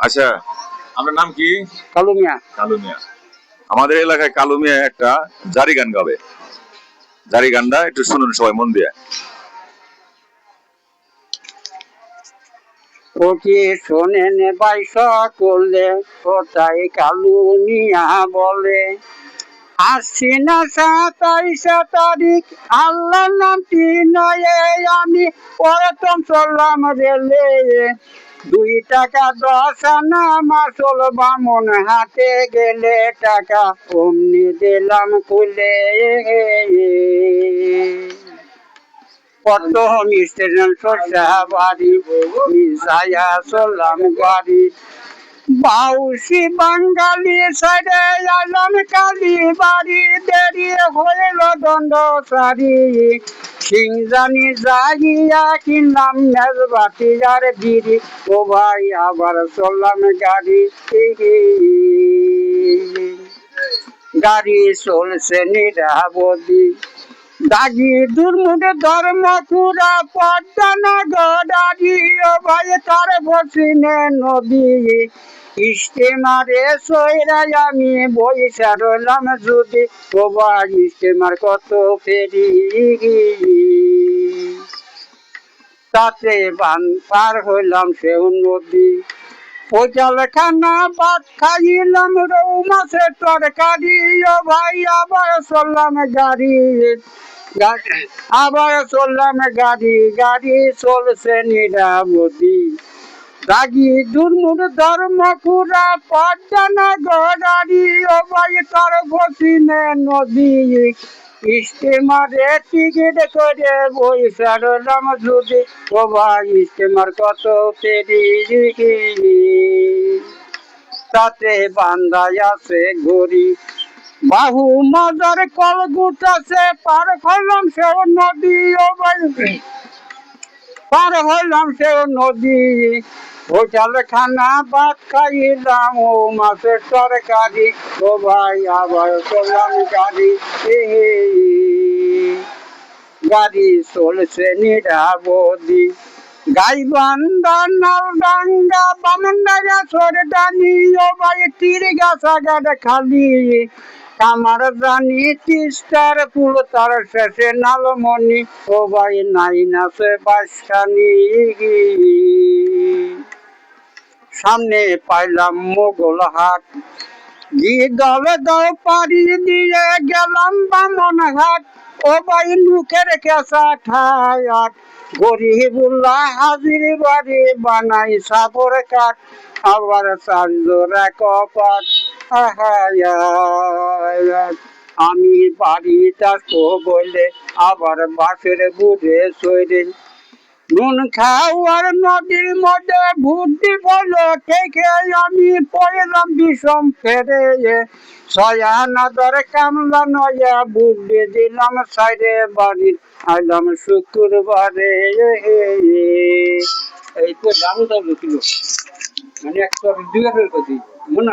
আচ্ছা, আপনার নাম কি? কালু মিয়া। কালু মিয়া। আমাদের এলাকায় কালু মিয়া একটা জারি গান গাবে। জারি গানটা একটু শুনুন সবাই মন দিয়ে। ও কি শোনেন ভাই সকলে, কোথায় কালু মিয়া বলে, আসছি না 27 তারিখ, আল্লাহ নামটি নয়ে আমি প্রথম চললাম রেলে, 2 টাকা 10 আনা মাসল বামন হাতে গেলে টাকা অমনি দিলাম খুলে। কত মিস্টেশন সরষা বাড়ি, মিসাইয়া চললাম গাড়ি, বাউসি বাঙালি সাইডে আলম কালী বাড়ি, দেরি হইল দণ্ড সারি, সিংজানি জাগিয়া কিনলাম মেজবাতি আর বিড়ি, ও ভাই আবার চললাম গাড়ি। গাড়ি চলছে নিরাপদি, দাগি দুর্মুখে ধর্ম পুরা পদ্মা গড়ারি, ও ভাই তার বসিনে নদী, স্টিমারে সইরাই আমি বইসা রইলাম যদি, ও ভাই স্টিমার কত ফেরি, তাতে বান পার হইলাম সেও নদী, পচালখানা ভাত খাইলাম রৌ মাছের তরকারি, ও ভাই আবার চললাম গাড়ি, আবার চললাম গাড়ি, গাড়ি চলছে নিরাপদি, দাগি দুর্মুর ধর্মপুরা পদ্মা গড়ারি, ও ভাই তার বসিনে নদী, স্টিমারে টিকিট করে বইসা রইলাম যদি, ও ভাই স্টিমার কত ফেরি, তাতে বান্ধাই আছে ঘড়ি, বাহু মজার কল গুটাছে পার হইলাম সেও নদী, ও ভাই পার হইলাম সেও নদী, হোটেল খানা ভাত খাইলাম ও মাছের তরকারি, ও ভাই আবার চললাম গাড়ি, গাড়ি চলছে নিরাপদি, গাইবান্ধা নালডাঙ্গা বামনডাঙ্গা সরদানি, ও ভাই তীর গাছা গাছ খালি, কামার জানি তিস্তার পুল তার শেষে নালমণি, ও ভাই নাই নাচে বাসখানি, সামনে পাইলাম মোগল হাট, গিয়ে দলে দল পাড়ি দিয়ে গেলাম বামন হাট, ও ভাই মুখের কেঁচা ঠায়াট, গরিবুল্লাহ হাজির বাড়ি বানাই সাবর কাঠ, আবার 4 জোড়া কপাট, আমি বাড়িতে আসবো বলে আবার বাসের বুড়ে সইরে, নুন খাওয়ার নদীর মধ্যে ভুটি বলো থেকে আমি পড়লাম বিষম ফেরে, 6 আনা দর কামলা নয়া বুদ্ধি দিলাম সাইডে বাড়ির, আইলাম শুক্রবারে। এই তো জানো তো ছিল মানে একটা 2 এর কথা মনে